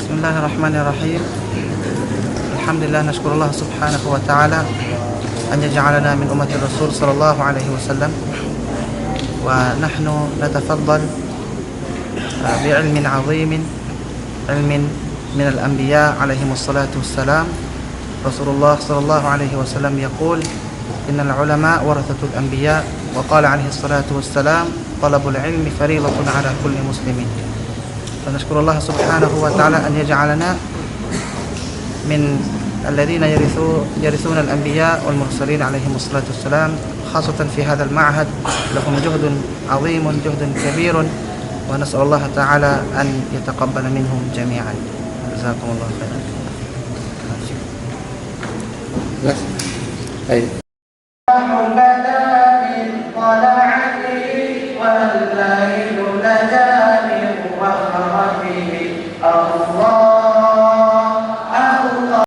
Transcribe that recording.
بسم الله الرحمن الرحيم. الحمد لله، نشكر الله سبحانه وتعالى أن يجعلنا من أمة الرسول صلى الله عليه وسلم، ونحن نتفضل بعلم عظيم، علم من الأنبياء عليهم الصلاة والسلام. رسول الله صلى الله عليه وسلم يقول: إن العلماء ورثة الأنبياء، وقال عليه الصلاة والسلام: طلب العلم فريضة على كل مسلم. فنشكر الله سبحانه وتعالى أن يجعلنا من الذين يرثون الأنبياء والمرسلين عليهم الصلاة والسلام، خاصة في هذا المعهد. لهم جهد عظيم، جهد كبير، ونسأل الله تعالى أن يتقبل منهم جميعا. جزاكم الله خيرا. والليل نجا من وحرته الله